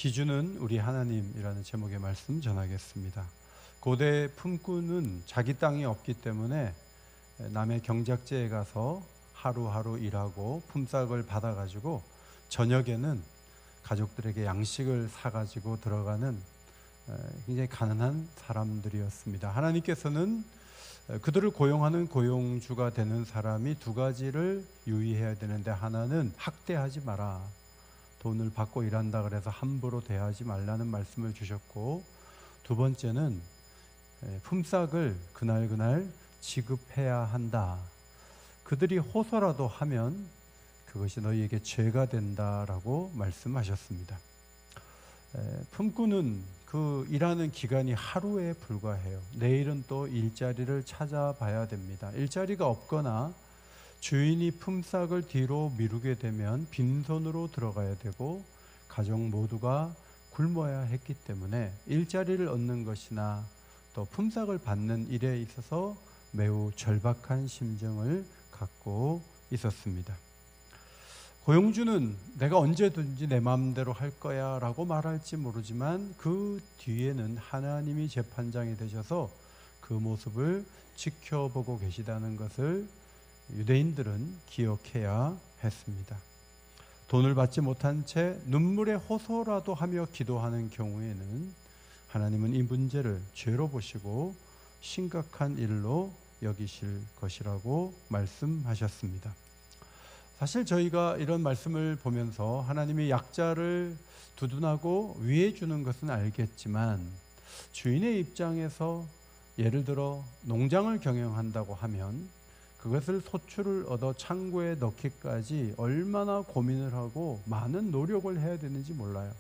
기준은 우리 하나님이라는 제목의 말씀 전하겠습니다. 고대 품꾼은 자기 땅이 없기 때문에 남의 경작지에 가서 하루하루 일하고 품삯을 받아가지고 저녁에는 가족들에게 양식을 사가지고 들어가는 굉장히 가난한 사람들이었습니다. 하나님께서는 그들을 고용하는 고용주가 되는 사람이 두 가지를 유의해야 되는데, 하나는 학대하지 마라. 돈을 받고 일한다 그래서 함부로 대하지 말라는 말씀을 주셨고, 두 번째는 품삯을 그날 지급해야 한다. 그들이 호소라도 하면 그것이 너희에게 죄가 된다라고 말씀하셨습니다. 품꾼은 그 일하는 기간이 하루에 불과해요. 내일은 또 일자리를 찾아봐야 됩니다. 일자리가 없거나 주인이 품삯을 뒤로 미루게 되면 빈손으로 들어가야 되고 가족 모두가 굶어야 했기 때문에 일자리를 얻는 것이나 또 품삯을 받는 일에 있어서 매우 절박한 심정을 갖고 있었습니다. 고용주는 내가 언제든지 내 마음대로 할 거야 라고 말할지 모르지만 그 뒤에는 하나님이 재판장이 되셔서 그 모습을 지켜보고 계시다는 것을 유대인들은 기억해야 했습니다. 돈을 받지 못한 채 눈물의 호소라도 하며 기도하는 경우에는 하나님은 이 문제를 죄로 보시고 심각한 일로 여기실 것이라고 말씀하셨습니다. 사실 저희가 이런 말씀을 보면서 하나님이 약자를 두둔하고 위해 주는 것은 알겠지만, 주인의 입장에서 예를 들어 농장을 경영한다고 하면 그것을 소출을 얻어 창고에 넣기까지 얼마나 고민을 하고 많은 노력을 해야 되는지 몰라요.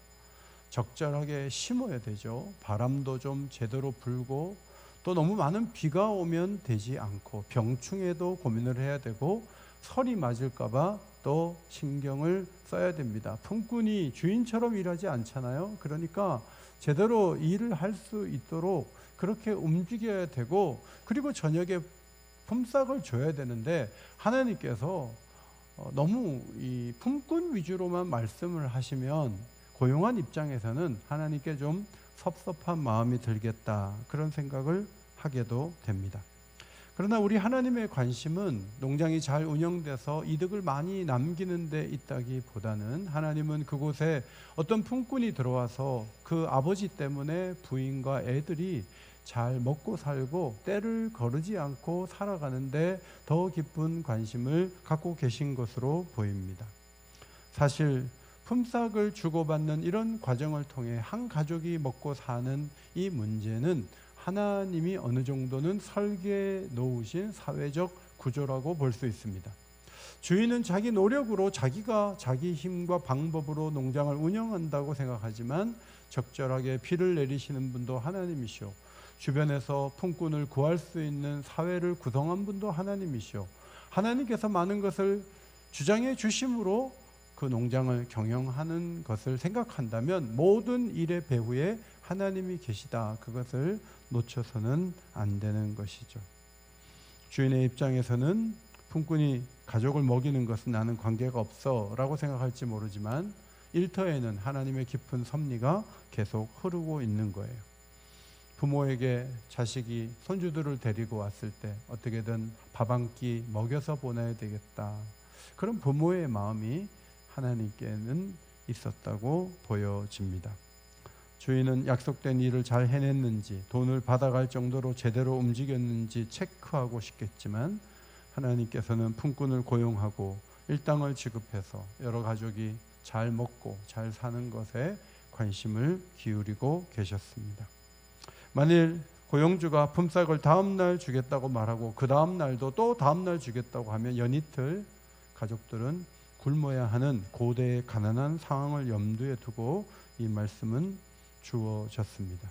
적절하게 심어야 되죠. 바람도 좀 제대로 불고, 또 너무 많은 비가 오면 되지 않고 병충해도 고민을 해야 되고, 설이 맞을까봐 또 신경을 써야 됩니다. 품꾼이 주인처럼 일하지 않잖아요. 그러니까 제대로 일을 할 수 있도록 그렇게 움직여야 되고, 그리고 저녁에 품삯을 줘야 되는데 하나님께서 너무 이 품꾼 위주로만 말씀을 하시면 고용한 입장에서는 하나님께 좀 섭섭한 마음이 들겠다, 그런 생각을 하게도 됩니다. 그러나 우리 하나님의 관심은 농장이 잘 운영돼서 이득을 많이 남기는 데 있다기보다는, 하나님은 그곳에 어떤 품꾼이 들어와서 그 아버지 때문에 부인과 애들이 잘 먹고 살고 때를 거르지 않고 살아가는데 더 깊은 관심을 갖고 계신 것으로 보입니다. 사실 품삯을 주고받는 이런 과정을 통해 한 가족이 먹고 사는 이 문제는 하나님이 어느 정도는 설계해 놓으신 사회적 구조라고 볼 수 있습니다. 주인은 자기 노력으로 자기가 자기 힘과 방법으로 농장을 운영한다고 생각하지만, 적절하게 비를 내리시는 분도 하나님이시오, 주변에서 품꾼을 구할 수 있는 사회를 구성한 분도 하나님이시오, 하나님께서 많은 것을 주장해 주심으로 그 농장을 경영하는 것을 생각한다면 모든 일의 배후에 하나님이 계시다, 그것을 놓쳐서는 안 되는 것이죠. 주인의 입장에서는 품꾼이 가족을 먹이는 것은 나는 관계가 없어 라고 생각할지 모르지만, 일터에는 하나님의 깊은 섭리가 계속 흐르고 있는 거예요. 부모에게 자식이 손주들을 데리고 왔을 때 어떻게든 밥 한 끼 먹여서 보내야 되겠다, 그런 부모의 마음이 하나님께는 있었다고 보여집니다. 주인은 약속된 일을 잘 해냈는지, 돈을 받아갈 정도로 제대로 움직였는지 체크하고 싶겠지만, 하나님께서는 품꾼을 고용하고 일당을 지급해서 여러 가족이 잘 먹고 잘 사는 것에 관심을 기울이고 계셨습니다. 만일 고용주가 품삯을 다음 날 주겠다고 말하고 그 다음 날도 또 다음 날 주겠다고 하면 연이틀 가족들은 굶어야 하는 고대의 가난한 상황을 염두에 두고 이 말씀은 주어졌습니다.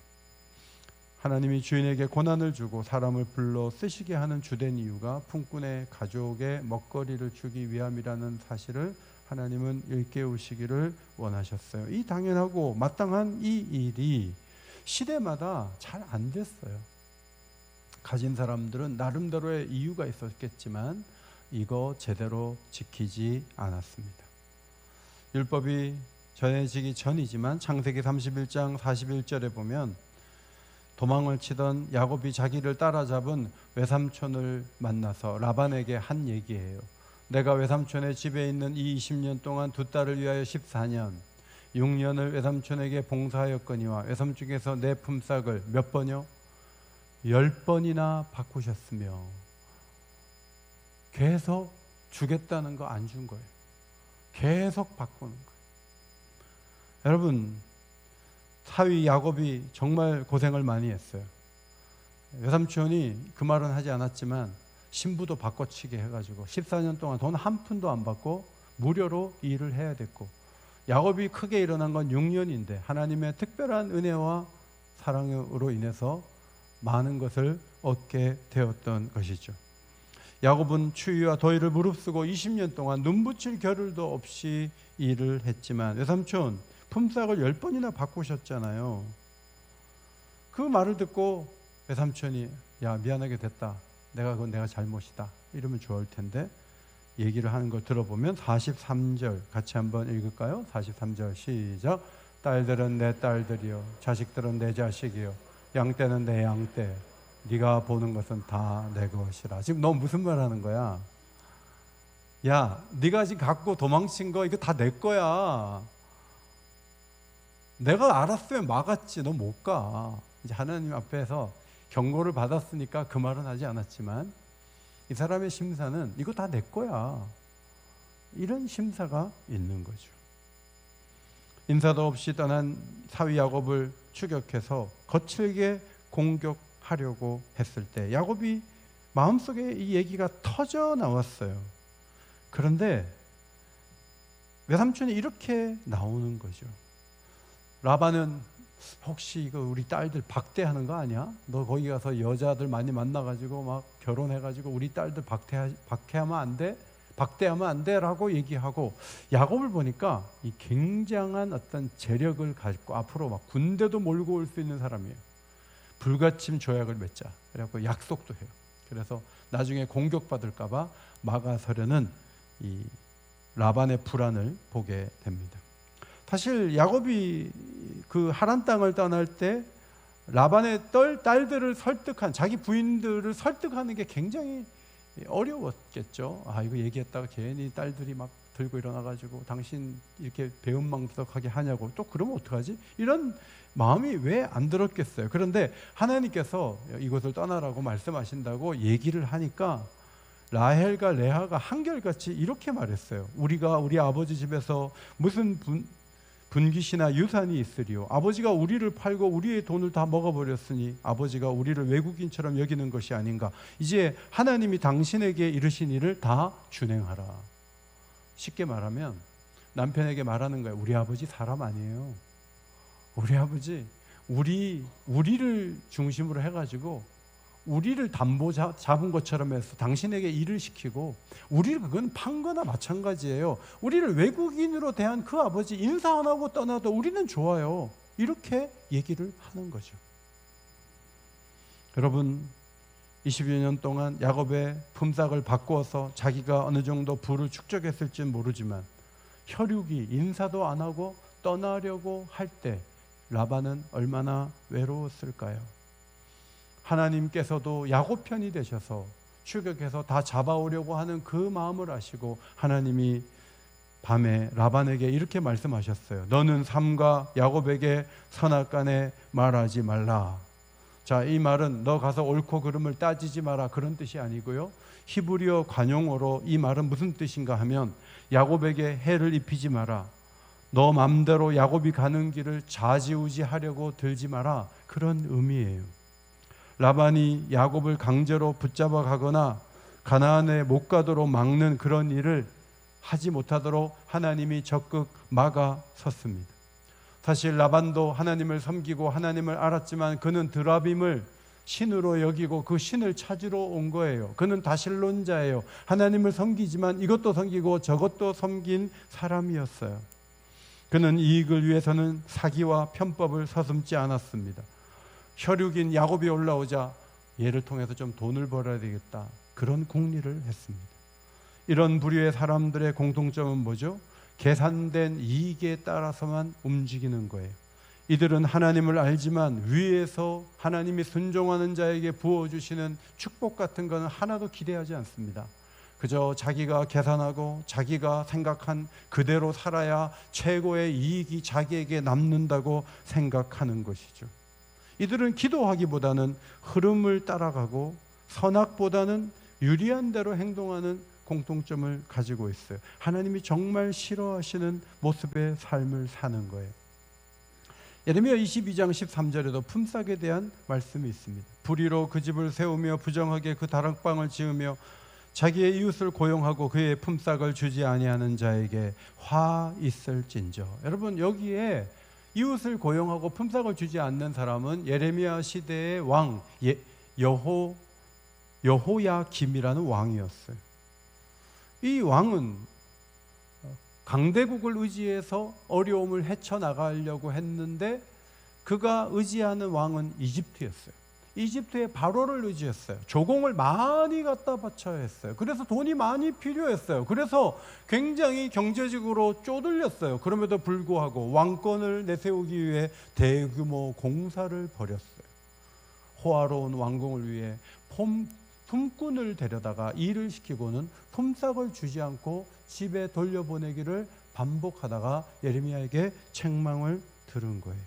하나님이 주인에게 고난을 주고 사람을 불러 쓰시게 하는 주된 이유가 품꾼의 가족의 먹거리를 주기 위함이라는 사실을 하나님은 일깨우시기를 원하셨어요. 이 당연하고 마땅한 이 일이 시대마다 잘 안 됐어요. 가진 사람들은 나름대로의 이유가 있었겠지만 이거 제대로 지키지 않았습니다. 율법이 전해지기 전이지만 창세기 31장 41절에 보면 도망을 치던 야곱이 자기를 따라잡은 외삼촌을 만나서 라반에게 한 얘기예요. 내가 외삼촌의 집에 있는 이 20년 동안 두 딸을 위하여 14년 6년을 외삼촌에게 봉사하였거니와 외삼촌께서 내 품삯을 몇 번이요? 10번이나 바꾸셨으며 계속 주겠다는 거 안 준 거예요. 계속 바꾸는 거예요. 여러분, 사위 야곱이 정말 고생을 많이 했어요. 외삼촌이 그 말은 하지 않았지만 신부도 바꿔치게 해가지고 14년 동안 돈 한 푼도 안 받고 무료로 일을 해야 됐고, 야곱이 크게 일어난 건 6년인데 하나님의 특별한 은혜와 사랑으로 인해서 많은 것을 얻게 되었던 것이죠. 야곱은 추위와 더위를 무릅쓰고 20년 동안 눈 붙일 겨를도 없이 일을 했지만 외삼촌 품삯을 10번이나 바꾸셨잖아요. 그 말을 듣고 외삼촌이 야 미안하게 됐다, 그건 내가 잘못이다 이러면 좋을 텐데, 얘기를 하는 걸 들어보면 43절 같이 한번 읽을까요? 43절 시작. 딸들은 내 딸들이요, 자식들은 내 자식이요, 양떼는 내 양떼, 네가 보는 것은 다 내 것이라. 지금 너 무슨 말 하는 거야? 야, 네가 지금 갖고 도망친 거 이거 다 내 거야. 내가 알았으면 막았지, 너 못 가. 이제 하나님 앞에서 경고를 받았으니까 그 말은 하지 않았지만 이 사람의 심사는 이거 다 내 거야, 이런 심사가 있는 거죠. 인사도 없이 떠난 사위 야곱을 추격해서 거칠게 공격하려고 했을 때 야곱이 마음속에 이 얘기가 터져 나왔어요. 그런데 외삼촌이 이렇게 나오는 거죠. 라반은 혹시 이거 우리 딸들 박대하는 거 아니야? 너 거기 가서 여자들 많이 만나가지고 막 결혼해가지고 우리 딸들 박해하면 안 돼? 박대하면 안 돼? 라고 얘기하고, 야곱을 보니까 이 굉장한 어떤 재력을 가지고 앞으로 막 군대도 몰고 올 수 있는 사람이에요. 불가침 조약을 맺자 그래갖고 약속도 해요. 그래서 나중에 공격받을까봐 막아서려는 이 라반의 불안을 보게 됩니다. 사실 야곱이 그 하란 땅을 떠날 때 라반의 딸들을 설득한, 자기 부인들을 설득하는 게 굉장히 어려웠겠죠. 이거 얘기했다가 괜히 딸들이 막 들고 일어나가지고 당신 이렇게 배은망덕하게 하냐고, 또 그러면 어떡하지? 이런 마음이 왜 안 들었겠어요. 그런데 하나님께서 이곳을 떠나라고 말씀하신다고 얘기를 하니까 라헬과 레아가 한결같이 이렇게 말했어요. 우리가 우리 아버지 집에서 무슨 분깃이나 유산이 있으리요. 아버지가 우리를 팔고 우리의 돈을 다 먹어버렸으니 아버지가 우리를 외국인처럼 여기는 것이 아닌가. 이제 하나님이 당신에게 이르신 일을 다 준행하라. 쉽게 말하면 남편에게 말하는 거예요. 우리 아버지 사람 아니에요. 우리 아버지 우리를 중심으로 해가지고 우리를 담보 잡은 것처럼 해서 당신에게 일을 시키고, 우리를 그건 판 거나 마찬가지예요. 우리를 외국인으로 대한 그 아버지 인사 안 하고 떠나도 우리는 좋아요. 이렇게 얘기를 하는 거죠. 여러분, 20여 년 동안 야곱의 품삯을 바꾸어서 자기가 어느 정도 부를 축적했을지 모르지만 혈육이 인사도 안 하고 떠나려고 할 때 라반은 얼마나 외로웠을까요? 하나님께서도 야곱 편이 되셔서 추격해서 다 잡아오려고 하는 그 마음을 아시고 하나님이 밤에 라반에게 이렇게 말씀하셨어요. 너는 삼가 야곱에게 선악간에 말하지 말라. 자, 이 말은 너 가서 옳고 그름을 따지지 마라, 그런 뜻이 아니고요. 히브리어 관용어로 이 말은 무슨 뜻인가 하면 야곱에게 해를 입히지 마라, 너 맘대로 야곱이 가는 길을 좌지우지하려고 들지 마라, 그런 의미예요. 라반이 야곱을 강제로 붙잡아 가거나 가나안에 못 가도록 막는 그런 일을 하지 못하도록 하나님이 적극 막아 섰습니다. 사실 라반도 하나님을 섬기고 하나님을 알았지만 그는 드라빔을 신으로 여기고 그 신을 찾으러 온 거예요. 그는 다실론자예요. 하나님을 섬기지만 이것도 섬기고 저것도 섬긴 사람이었어요. 그는 이익을 위해서는 사기와 편법을 서슴지 않았습니다. 혈육인 야곱이 올라오자 얘를 통해서 좀 돈을 벌어야 되겠다, 그런 궁리를 했습니다. 이런 부류의 사람들의 공통점은 뭐죠? 계산된 이익에 따라서만 움직이는 거예요. 이들은 하나님을 알지만 위에서 하나님이 순종하는 자에게 부어주시는 축복 같은 것은 하나도 기대하지 않습니다. 그저 자기가 계산하고 자기가 생각한 그대로 살아야 최고의 이익이 자기에게 남는다고 생각하는 것이죠. 이들은 기도하기보다는 흐름을 따라가고 선악보다는 유리한 대로 행동하는 공통점을 가지고 있어요. 하나님이 정말 싫어하시는 모습의 삶을 사는 거예요. 예레미야 22장 13절에도 품삯에 대한 말씀이 있습니다. 불의로 그 집을 세우며 부정하게 그 다락방을 지으며 자기의 이웃을 고용하고 그의 품삯을 주지 아니하는 자에게 화 있을진저. 여러분, 여기에 이웃을 고용하고 품삯을 주지 않는 사람은 예레미야 시대의 왕 여호야김이라는 왕이었어요. 이 왕은 강대국을 의지해서 어려움을 헤쳐나가려고 했는데 그가 의지하는 왕은 이집트였어요. 이집트의 바로를 의지했어요. 조공을 많이 갖다 바쳐야 했어요. 그래서 돈이 많이 필요했어요. 그래서 굉장히 경제적으로 쪼들렸어요. 그럼에도 불구하고 왕권을 내세우기 위해 대규모 공사를 벌였어요. 호화로운 왕궁을 위해 품꾼을 데려다가 일을 시키고는 품삯을 주지 않고 집에 돌려보내기를 반복하다가 예레미야에게 책망을 들은 거예요.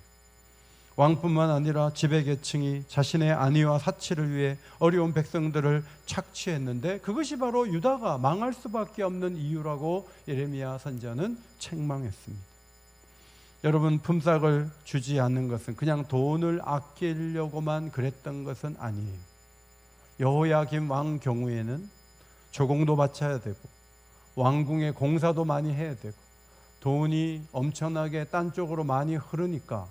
왕뿐만 아니라 지배계층이 자신의 안위와 사치를 위해 어려운 백성들을 착취했는데 그것이 바로 유다가 망할 수밖에 없는 이유라고 예레미야 선지자는 책망했습니다. 여러분, 품삯을 주지 않는 것은 그냥 돈을 아끼려고만 그랬던 것은 아니에요. 여호야김 왕 경우에는 조공도 바쳐야 되고 왕궁의 공사도 많이 해야 되고 돈이 엄청나게 딴 쪽으로 많이 흐르니까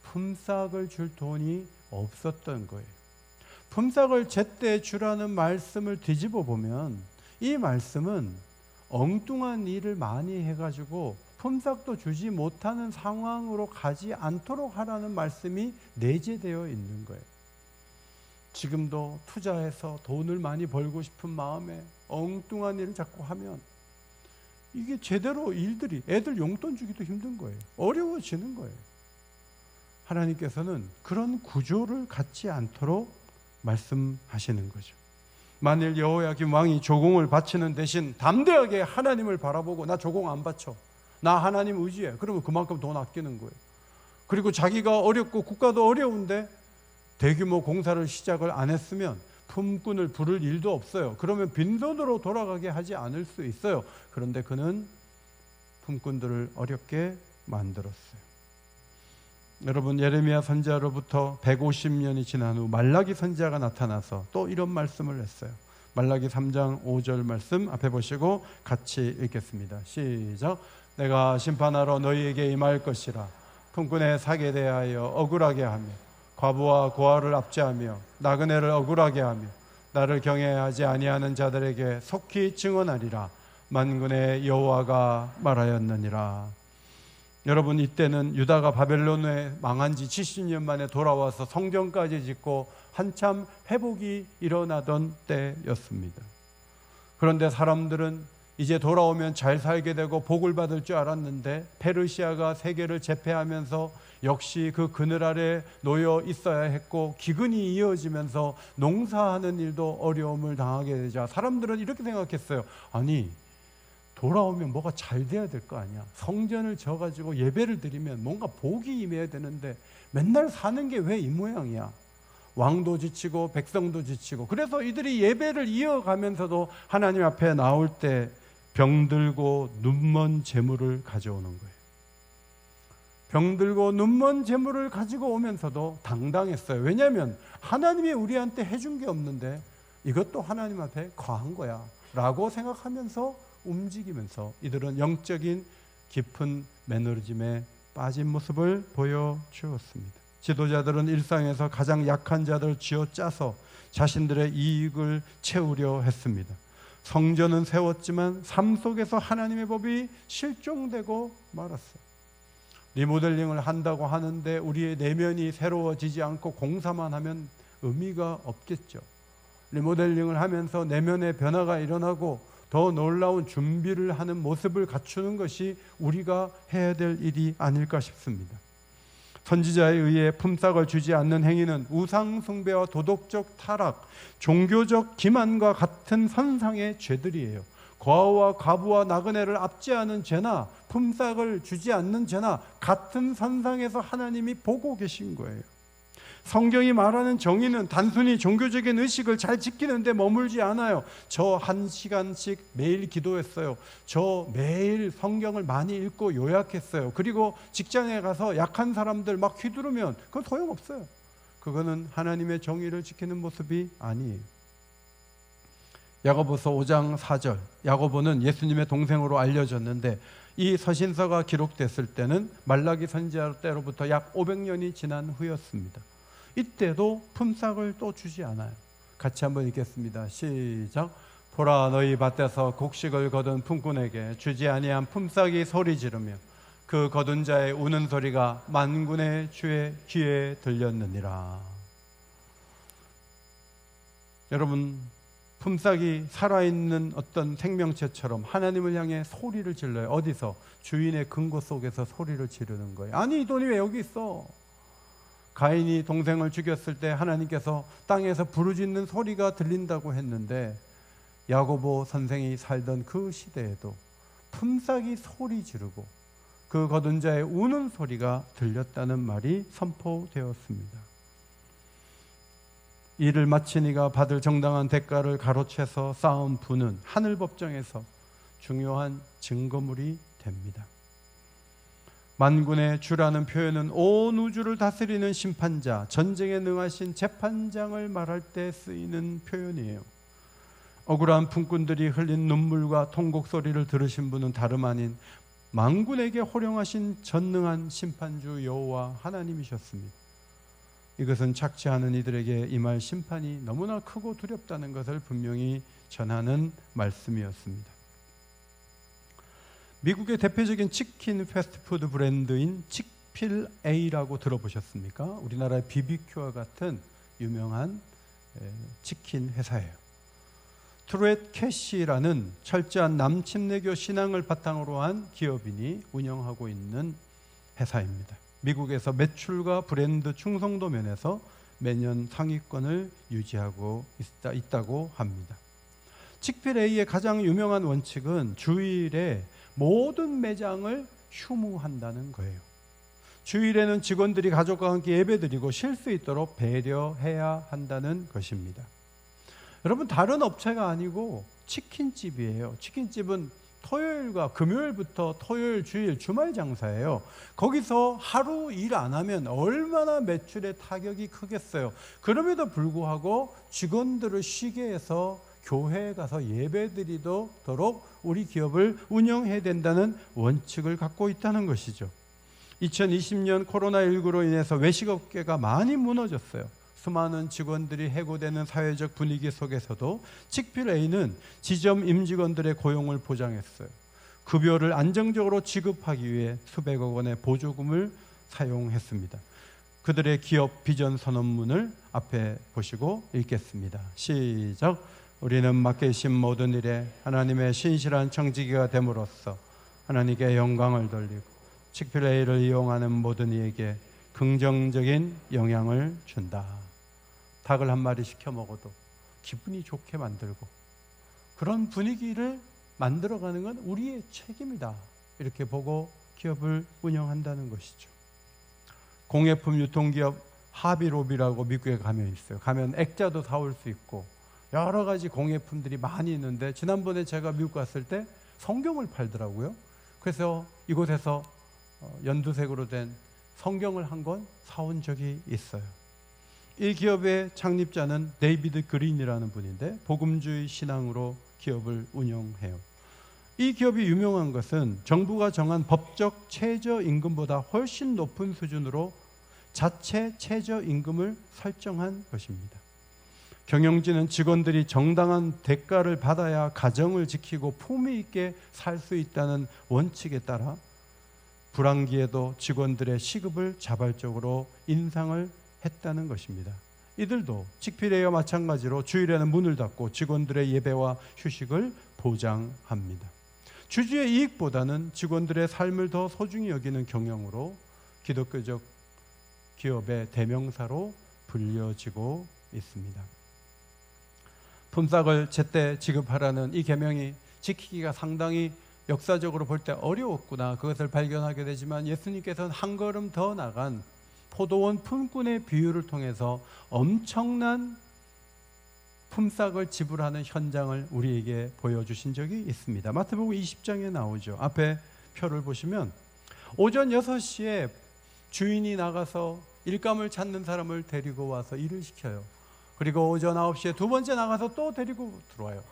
품삯을 줄 돈이 없었던 거예요. 품삯을 제때 주라는 말씀을 뒤집어 보면 이 말씀은 엉뚱한 일을 많이 해가지고 품삯도 주지 못하는 상황으로 가지 않도록 하라는 말씀이 내재되어 있는 거예요. 지금도 투자해서 돈을 많이 벌고 싶은 마음에 엉뚱한 일을 자꾸 하면 이게 제대로 일들이 애들 용돈 주기도 힘든 거예요. 어려워지는 거예요. 하나님께서는 그런 구조를 갖지 않도록 말씀하시는 거죠. 만일 여호야김 왕이 조공을 바치는 대신 담대하게 하나님을 바라보고 나 조공 안 바쳐, 나 하나님 의지해, 그러면 그만큼 돈 아끼는 거예요. 그리고 자기가 어렵고 국가도 어려운데 대규모 공사를 시작을 안 했으면 품꾼을 부를 일도 없어요. 그러면 빈손으로 돌아가게 하지 않을 수 있어요. 그런데 그는 품꾼들을 어렵게 만들었어요. 여러분, 예레미야 선지자로부터 150년이 지난 후 말라기 선지자가 나타나서 또 이런 말씀을 했어요. 말라기 3장 5절 말씀 앞에 보시고 같이 읽겠습니다. 시작. 내가 심판하러 너희에게 임할 것이라. 품꾼의 사기에 대하여 억울하게 하며 과부와 고아를 압제하며 나그네를 억울하게 하며 나를 경외하지 아니하는 자들에게 속히 증언하리라. 만군의 여호와가 말하였느니라. 여러분, 이때는 유다가 바벨론에 망한 지 70년 만에 돌아와서 성전까지 짓고 한참 회복이 일어나던 때였습니다. 그런데 사람들은 이제 돌아오면 잘 살게 되고 복을 받을 줄 알았는데 페르시아가 세계를 제패하면서 역시 그 그늘 아래 놓여 있어야 했고 기근이 이어지면서 농사하는 일도 어려움을 당하게 되자 사람들은 이렇게 생각했어요. 아니, 돌아오면 뭐가 잘 돼야 될 거 아니야. 성전을 져가지고 예배를 드리면 뭔가 복이 임해야 되는데 맨날 사는 게 왜 이 모양이야. 왕도 지치고 백성도 지치고. 그래서 이들이 예배를 이어가면서도 하나님 앞에 나올 때 병들고 눈먼 재물을 가져오는 거예요. 병들고 눈먼 재물을 가지고 오면서도 당당했어요. 왜냐하면 하나님이 우리한테 해준 게 없는데 이것도 하나님 앞에 과한 거야 라고 생각하면서 움직이면서 이들은 영적인 깊은 매너리즘에 빠진 모습을 보여주었습니다. 지도자들은 일상에서 가장 약한 자들을 쥐어짜서 자신들의 이익을 채우려 했습니다. 성전은 세웠지만 삶 속에서 하나님의 법이 실종되고 말았어요. 리모델링을 한다고 하는데 우리의 내면이 새로워지지 않고 공사만 하면 의미가 없겠죠. 리모델링을 하면서 내면의 변화가 일어나고 더 놀라운 준비를 하는 모습을 갖추는 것이 우리가 해야 될 일이 아닐까 싶습니다. 선지자에 의해 품삯을 주지 않는 행위는 우상 숭배와 도덕적 타락, 종교적 기만과 같은 선상의 죄들이에요. 과부와 과부와 나그네를 압제하는 죄나 품삯을 주지 않는 죄나 같은 선상에서 하나님이 보고 계신 거예요. 성경이 말하는 정의는 단순히 종교적인 의식을 잘 지키는데 머물지 않아요. 저 1시간씩 매일 기도했어요. 저 매일 성경을 많이 읽고 요약했어요. 그리고 직장에 가서 약한 사람들 막 휘두르면 그건 소용없어요. 그거는 하나님의 정의를 지키는 모습이 아니에요. 야고보서 5장 4절, 야고보는 예수님의 동생으로 알려졌는데 이 서신서가 기록됐을 때는 말라기 선지자 때로부터 약 500년이 지난 후였습니다. 이때도 품삯을 또 주지 않아요. 같이 한번 읽겠습니다. 시작. 보라, 너희 밭에서 곡식을 거둔 품꾼에게 주지 아니한 품삯이 소리 지르며 그 거둔 자의 우는 소리가 만군의 주의 귀에 들렸느니라. 여러분, 품삯이 살아있는 어떤 생명체처럼 하나님을 향해 소리를 질러요. 어디서? 주인의 근고 속에서 소리를 지르는 거예요. 아니, 이 돈이 왜 여기 있어? 가인이 동생을 죽였을 때 하나님께서 땅에서 부르짖는 소리가 들린다고 했는데 야고보 선생이 살던 그 시대에도 품삯이 소리 지르고 그 거둔 자의 우는 소리가 들렸다는 말이 선포되었습니다. 일을 마친 이가 받을 정당한 대가를 가로채서 쌓은 부는 하늘 법정에서 중요한 증거물이 됩니다. 만군의 주라는 표현은 온 우주를 다스리는 심판자, 전쟁에 능하신 재판장을 말할 때 쓰이는 표현이에요. 억울한 품꾼들이 흘린 눈물과 통곡 소리를 들으신 분은 다름 아닌 만군에게 호령하신 전능한 심판주 여호와 하나님이셨습니다. 이것은 착취하는 이들에게 임할 심판이 너무나 크고 두렵다는 것을 분명히 전하는 말씀이었습니다. 미국의 대표적인 치킨 패스트푸드 브랜드인 칙필에이라고 들어보셨습니까? 우리나라의 BBQ와 같은 유명한 치킨 회사예요. 트루엣 캐시라는 철저한 남침례교 신앙을 바탕으로 한 기업인이 운영하고 있는 회사입니다. 미국에서 매출과 브랜드 충성도 면에서 매년 상위권을 유지하고 있다고 합니다. 칙필에이의 가장 유명한 원칙은 주일에 모든 매장을 휴무한다는 거예요. 주일에는 직원들이 가족과 함께 예배드리고 쉴 수 있도록 배려해야 한다는 것입니다. 여러분, 다른 업체가 아니고 치킨집이에요. 치킨집은 토요일과 금요일부터 토요일, 주일, 주말 장사예요. 거기서 하루 일 안 하면 얼마나 매출에 타격이 크겠어요. 그럼에도 불구하고 직원들을 쉬게 해서 교회에 가서 예배드리도록 우리 기업을 운영해야 된다는 원칙을 갖고 있다는 것이죠. 2020년 코로나19로 인해서 외식업계가 많이 무너졌어요. 수많은 직원들이 해고되는 사회적 분위기 속에서도 칙필에이는 지점 임직원들의 고용을 보장했어요. 급여를 안정적으로 지급하기 위해 수백억 원의 보조금을 사용했습니다. 그들의 기업 비전 선언문을 앞에 보시고 읽겠습니다. 시작. 우리는 맡기신 모든 일에 하나님의 신실한 청지기가 됨으로써 하나님께 영광을 돌리고 칙필에이를 이용하는 모든 이에게 긍정적인 영향을 준다. 닭을 한 마리 시켜 먹어도 기분이 좋게 만들고 그런 분위기를 만들어가는 건 우리의 책임이다. 이렇게 보고 기업을 운영한다는 것이죠. 공예품 유통기업 하비로비라고 미국에 가면 있어요. 가면 액자도 사올 수 있고 여러 가지 공예품들이 많이 있는데 지난번에 제가 미국 갔을 때 성경을 팔더라고요. 그래서 이곳에서 연두색으로 된 성경을 한 권 사온 적이 있어요. 이 기업의 창립자는 데이비드 그린이라는 분인데 복음주의 신앙으로 기업을 운영해요. 이 기업이 유명한 것은 정부가 정한 법적 최저임금보다 훨씬 높은 수준으로 자체 최저임금을 설정한 것입니다. 경영진은 직원들이 정당한 대가를 받아야 가정을 지키고 품위 있게 살 수 있다는 원칙에 따라 불황기에도 직원들의 시급을 자발적으로 인상을 했다는 것입니다. 이들도 직피레와 마찬가지로 주일에는 문을 닫고 직원들의 예배와 휴식을 보장합니다. 주주의 이익보다는 직원들의 삶을 더 소중히 여기는 경영으로 기독교적 기업의 대명사로 불려지고 있습니다. 품삯을 제때 지급하라는 이 계명이 지키기가 상당히 역사적으로 볼 때 어려웠구나, 그것을 발견하게 되지만 예수님께서는 한 걸음 더 나간 포도원 품꾼의 비유를 통해서 엄청난 품삯을 지불하는 현장을 우리에게 보여주신 적이 있습니다. 마태복음 20장에 나오죠. 앞에 표를 보시면 오전 6시에 주인이 나가서 일감을 찾는 사람을 데리고 와서 일을 시켜요. 그리고 오전 9시에 두 번째 나가서 또 데리고 들어와요.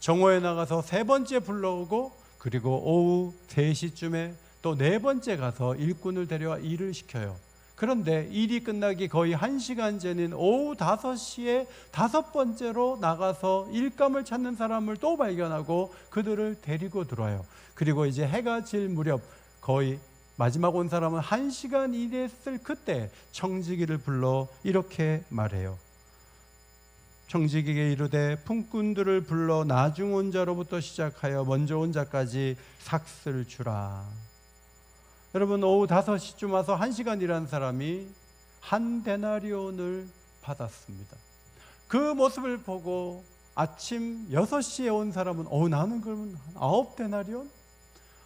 정오에 나가서 세 번째 불러오고, 그리고 오후 3시쯤에 또 네 번째 가서 일꾼을 데려와 일을 시켜요. 그런데 일이 끝나기 거의 1시간 전인 오후 5시에 다섯 번째로 나가서 일감을 찾는 사람을 또 발견하고 그들을 데리고 들어와요. 그리고 이제 해가 질 무렵 거의 마지막 온 사람은 1시간 일했을 그때 청지기를 불러 이렇게 말해요. 청지기에게 이르되 품꾼들을 불러 나중 온 자로부터 시작하여 먼저 온 자까지 삭슬 주라. 여러분, 오후 5시쯤 와서 1시간 일한 사람이 한 데나리온을 받았습니다. 그 모습을 보고 아침 6시에 온 사람은 나는 그러면 9데나리온?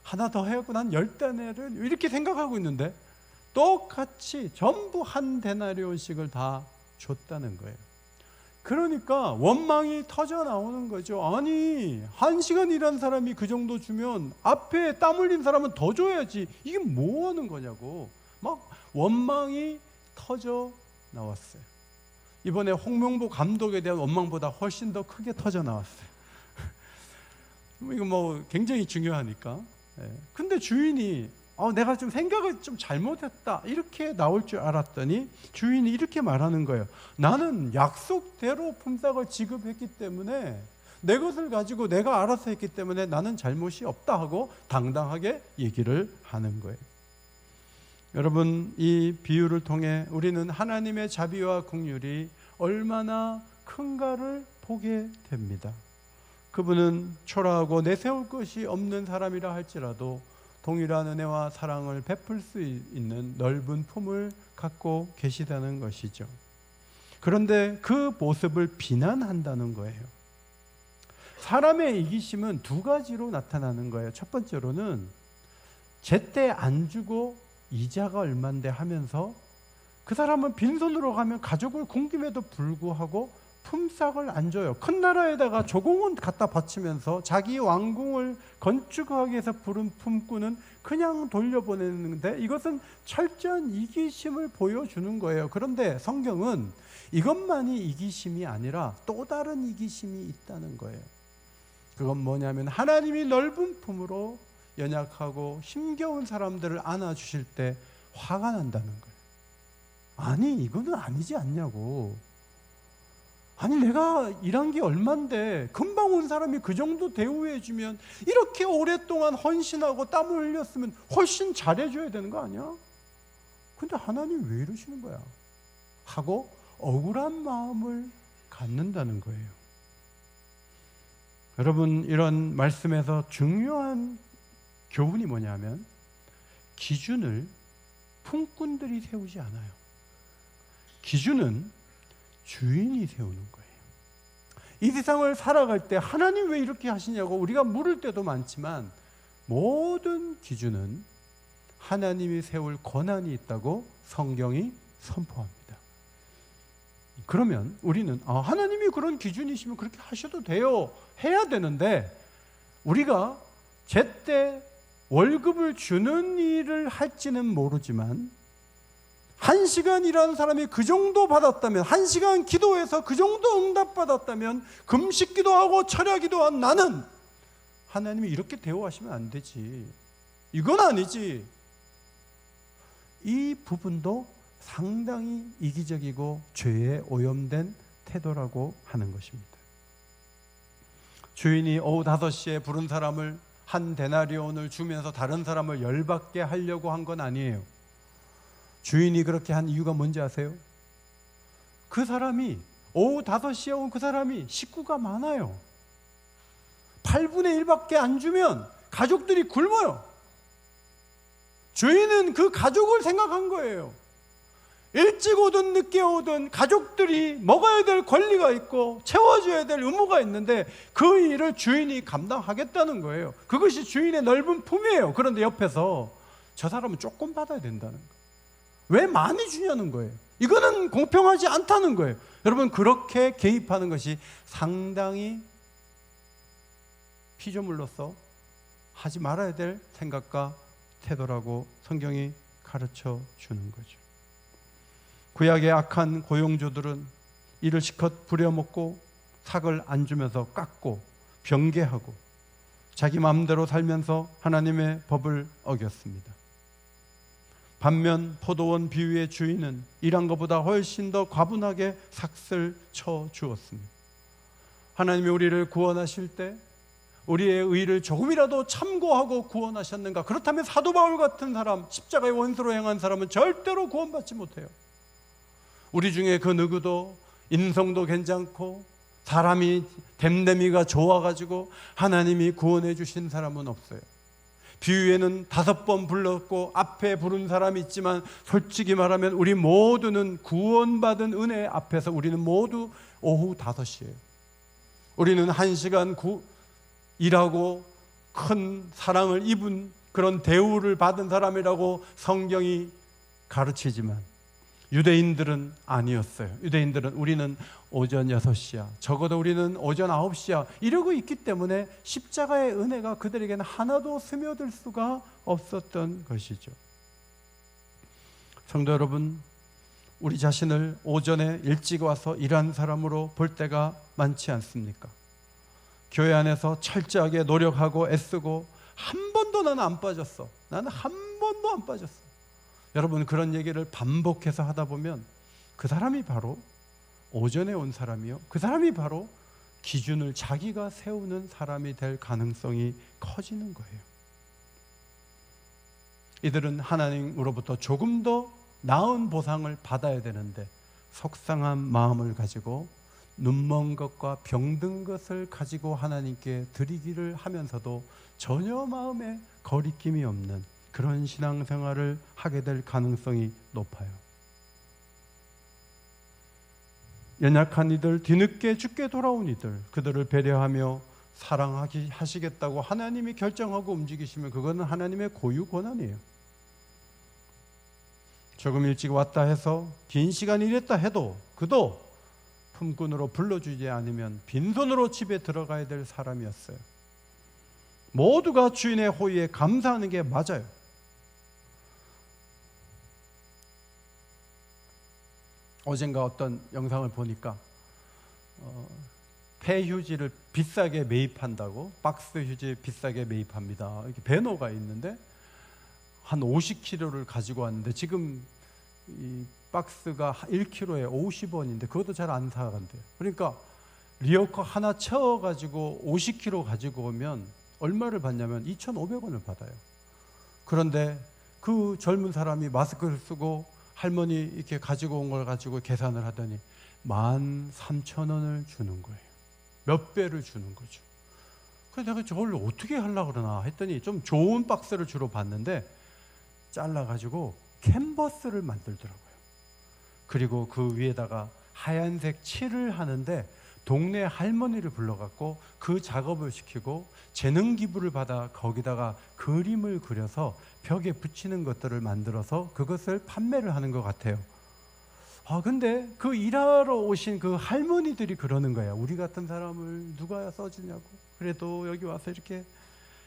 하나 더 해야겠고 난 10데나리온? 이렇게 생각하고 있는데 똑같이 전부 한 데나리온씩을 다 줬다는 거예요. 그러니까 원망이 터져 나오는 거죠. 아니, 1시간 일한 사람이 그 정도 주면 앞에 땀 흘린 사람은 더 줘야지, 이게 뭐 하는 거냐고 막 원망이 터져 나왔어요. 이번에 홍명보 감독에 대한 원망보다 훨씬 더 크게 터져 나왔어요. 이거 뭐 굉장히 중요하니까. 근데 주인이 내가 좀 생각을 좀 잘못했다 이렇게 나올 줄 알았더니 주인이 이렇게 말하는 거예요. 나는 약속대로 품삯을 지급했기 때문에, 내 것을 가지고 내가 알아서 했기 때문에 나는 잘못이 없다 하고 당당하게 얘기를 하는 거예요. 여러분, 이 비유를 통해 우리는 하나님의 자비와 긍휼이 얼마나 큰가를 보게 됩니다. 그분은 초라하고 내세울 것이 없는 사람이라 할지라도 동일한 은혜와 사랑을 베풀 수 있는 넓은 품을 갖고 계시다는 것이죠. 그런데 그 모습을 비난한다는 거예요. 사람의 이기심은 두 가지로 나타나는 거예요. 첫 번째로는 제때 안 주고 이자가 얼만데 하면서 그 사람은 빈손으로 가면 가족을 굶김에도 불구하고 품삯을 안 줘요. 큰 나라에다가 조공은 갖다 바치면서 자기 왕궁을 건축하기 위해서 부른 품꾼은 그냥 돌려보내는데 이것은 철저한 이기심을 보여주는 거예요. 그런데 성경은 이것만이 이기심이 아니라 또 다른 이기심이 있다는 거예요. 그건 뭐냐면 하나님이 넓은 품으로 연약하고 힘겨운 사람들을 안아주실 때 화가 난다는 거예요. 아니, 이거는 아니지 않냐고. 아니, 내가 일한 게 얼만데 금방 온 사람이 그 정도 대우해주면, 이렇게 오랫동안 헌신하고 땀을 흘렸으면 훨씬 잘해줘야 되는 거 아니야? 근데 하나님 왜 이러시는 거야? 하고 억울한 마음을 갖는다는 거예요. 여러분, 이런 말씀에서 중요한 교훈이 뭐냐면 기준을 품꾼들이 세우지 않아요. 기준은 주인이 세우는 거예요. 이 세상을 살아갈 때 하나님 왜 이렇게 하시냐고 우리가 물을 때도 많지만 모든 기준은 하나님이 세울 권한이 있다고 성경이 선포합니다. 그러면 우리는 하나님이 그런 기준이시면 그렇게 하셔도 돼요, 해야 되는데, 우리가 제때 월급을 주는 일을 할지는 모르지만 1시간 일하는 사람이 그 정도 받았다면, 1시간 기도해서 그 정도 응답받았다면, 금식 기도하고 철야 기도한 나는 하나님이 이렇게 대우하시면 안 되지, 이건 아니지. 이 부분도 상당히 이기적이고 죄에 오염된 태도라고 하는 것입니다. 주인이 오후 5시에 부른 사람을 한 데나리온을 주면서 다른 사람을 열받게 하려고 한 건 아니에요. 주인이 그렇게 한 이유가 뭔지 아세요? 그 사람이 오후 5시에 온 그 사람이 식구가 많아요. 8분의 1밖에 안 주면 가족들이 굶어요. 주인은 그 가족을 생각한 거예요. 일찍 오든 늦게 오든 가족들이 먹어야 될 권리가 있고 채워줘야 될 의무가 있는데 그 일을 주인이 감당하겠다는 거예요. 그것이 주인의 넓은 품이에요. 그런데 옆에서 저 사람은 조금 받아야 된다는 거예요. 왜 많이 주냐는 거예요. 이거는 공평하지 않다는 거예요. 여러분, 그렇게 개입하는 것이 상당히 피조물로서 하지 말아야 될 생각과 태도라고 성경이 가르쳐 주는 거죠. 구약의 악한 고용주들은 이를 실컷 부려먹고 삭을 안 주면서 깎고 변개하고 자기 마음대로 살면서 하나님의 법을 어겼습니다. 반면 포도원 비유의 주인은 일한 것보다 훨씬 더 과분하게 삭을 쳐 주었습니다. 하나님이 우리를 구원하실 때 우리의 의를 조금이라도 참고하고 구원하셨는가? 그렇다면 사도 바울 같은 사람, 십자가의 원수로 행한 사람은 절대로 구원받지 못해요. 우리 중에 그 누구도 인성도 괜찮고 사람이 됨됨이가 좋아가지고 하나님이 구원해 주신 사람은 없어요. 비유에는 5번 불렀고 앞에 부른 사람이 있지만 솔직히 말하면 우리 모두는 구원받은 은혜 앞에서 우리는 모두 오후 5시예요. 우리는 1시간 일하고 큰 사랑을 입은 그런 대우를 받은 사람이라고 성경이 가르치지만 유대인들은 아니었어요. 유대인들은 우리는 오전 6시야, 적어도 우리는 오전 9시야 이러고 있기 때문에 십자가의 은혜가 그들에게는 하나도 스며들 수가 없었던 것이죠. 성도 여러분, 우리 자신을 오전에 일찍 와서 일한 사람으로 볼 때가 많지 않습니까? 교회 안에서 철저하게 노력하고 애쓰고 한 번도 나는 안 빠졌어. 나는 한 번도 안 빠졌어. 여러분, 그런 얘기를 반복해서 하다 보면 그 사람이 바로 오전에 온 사람이요, 그 사람이 바로 기준을 자기가 세우는 사람이 될 가능성이 커지는 거예요. 이들은 하나님으로부터 조금 더 나은 보상을 받아야 되는데 속상한 마음을 가지고 눈먼 것과 병든 것을 가지고 하나님께 드리기를 하면서도 전혀 마음에 거리낌이 없는 그런 신앙생활을 하게 될 가능성이 높아요. 연약한 이들, 뒤늦게 죽게 돌아온 이들, 그들을 배려하며 사랑하시겠다고 하나님이 결정하고 움직이시면 그거는 하나님의 고유 권한이에요. 조금 일찍 왔다 해서 긴 시간 일했다 해도 그도 품꾼으로 불러주지 않으면 빈손으로 집에 들어가야 될 사람이었어요. 모두가 주인의 호의에 감사하는 게 맞아요. 어젠가 어떤 영상을 보니까 폐휴지를 비싸게 매입한다고, 박스 휴지 비싸게 매입합니다. 이렇게 배너가 있는데 한 50kg를 가지고 왔는데 지금 이 박스가 1kg에 50원인데 그것도 잘 안 사간대요. 그러니까 리어커 하나 채워가지고 50kg 가지고 오면 얼마를 받냐면 2,500원을 받아요. 그런데 그 젊은 사람이 마스크를 쓰고 할머니 이렇게 가지고 온 걸 가지고 계산을 하더니 13,000원을 주는 거예요. 몇 배를 주는 거죠. 그래서 내가 저걸 어떻게 하려고 그러나 했더니 좀 좋은 박스를 주로 봤는데 잘라가지고 캔버스를 만들더라고요. 그리고 그 위에다가 하얀색 칠을 하는데 동네 할머니를 불러갖고 그 작업을 시키고 재능 기부를 받아 거기다가 그림을 그려서 벽에 붙이는 것들을 만들어서 그것을 판매를 하는 것 같아요. 근데 그 일하러 오신 그 할머니들이 그러는 거야. 우리 같은 사람을 누가 써주냐고. 그래도 여기 와서 이렇게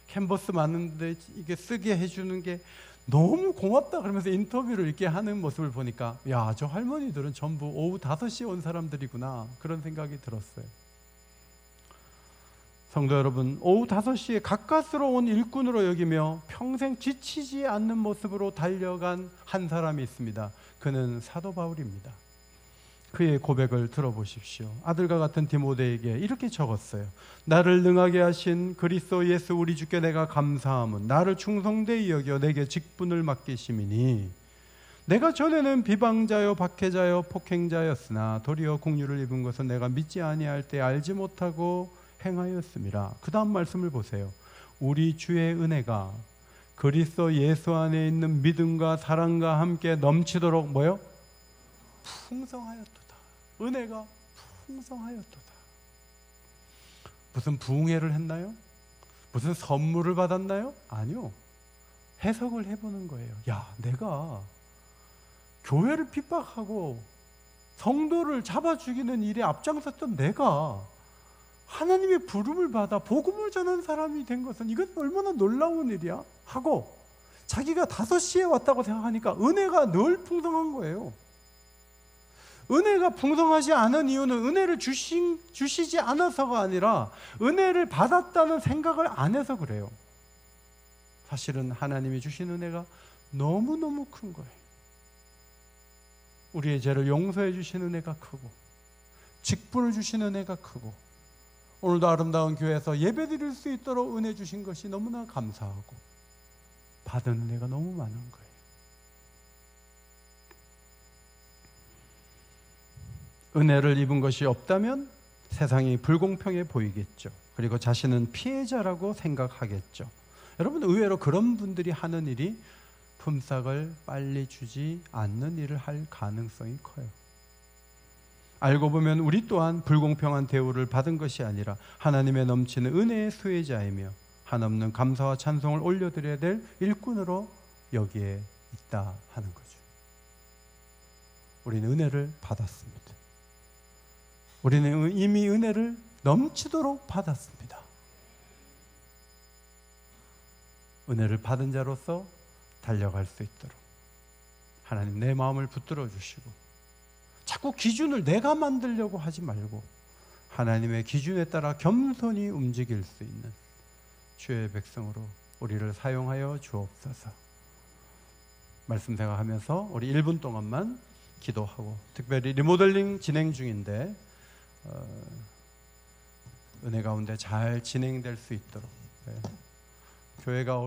캔버스 만드는데 이게 쓰게 해주는 게 너무 고맙다 그러면서 인터뷰를 이렇게 하는 모습을 보니까 야, 저 할머니들은 전부 오후 5시에 온 사람들이구나, 그런 생각이 들었어요. 성도 여러분, 오후 5시에 가까스로 온 일꾼으로 여기며 평생 지치지 않는 모습으로 달려간 한 사람이 있습니다. 그는 사도 바울입니다. 그의 고백을 들어보십시오. 아들과 같은 디모데에게 이렇게 적었어요. 나를 능하게 하신 그리스도 예수 우리 주께 내가 감사함은 나를 충성되이 여겨 내게 직분을 맡기심이니 내가 전에는 비방자요 박해자요 폭행자였으나 도리어 공유를 입은 것은 내가 믿지 아니할 때 알지 못하고 행하였음이라. 그 다음 말씀을 보세요. 우리 주의 은혜가 그리스도 예수 안에 있는 믿음과 사랑과 함께 넘치도록 뭐요? 풍성하였도다. 은혜가 풍성하였도다. 무슨 부흥회를 했나요? 무슨 선물을 받았나요? 아니요. 해석을 해보는 거예요. 야, 내가 교회를 핍박하고 성도를 잡아 죽이는 일에 앞장섰던 내가 하나님의 부름을 받아 복음을 전하는 사람이 된 것은 이건 얼마나 놀라운 일이야 하고 자기가 5시에 왔다고 생각하니까 은혜가 늘 풍성한 거예요. 은혜가 풍성하지 않은 이유는 은혜를 주시지 않아서가 아니라 은혜를 받았다는 생각을 안 해서 그래요. 사실은 하나님이 주신 은혜가 너무너무 큰 거예요. 우리의 죄를 용서해 주신 은혜가 크고 직분을 주신 은혜가 크고 오늘도 아름다운 교회에서 예배드릴 수 있도록 은혜 주신 것이 너무나 감사하고 받은 은혜가 너무 많은 거예요. 은혜를 입은 것이 없다면 세상이 불공평해 보이겠죠. 그리고 자신은 피해자라고 생각하겠죠. 여러분, 의외로 그런 분들이 하는 일이 품삯을 빨리 주지 않는 일을 할 가능성이 커요. 알고 보면 우리 또한 불공평한 대우를 받은 것이 아니라 하나님의 넘치는 은혜의 수혜자이며 한없는 감사와 찬송을 올려드려야 될 일꾼으로 여기에 있다 하는 거죠. 우리는 은혜를 받았습니다. 우리는 이미 은혜를 넘치도록 받았습니다. 은혜를 받은 자로서 달려갈 수 있도록 하나님 내 마음을 붙들어 주시고 자꾸 기준을 내가 만들려고 하지 말고 하나님의 기준에 따라 겸손히 움직일 수 있는 주의 백성으로 우리를 사용하여 주옵소서. 말씀 생각하면서 우리 1분 동안만 기도하고, 특별히 리모델링 진행 중인데 은혜 가운데 잘 진행될 수 있도록 교회가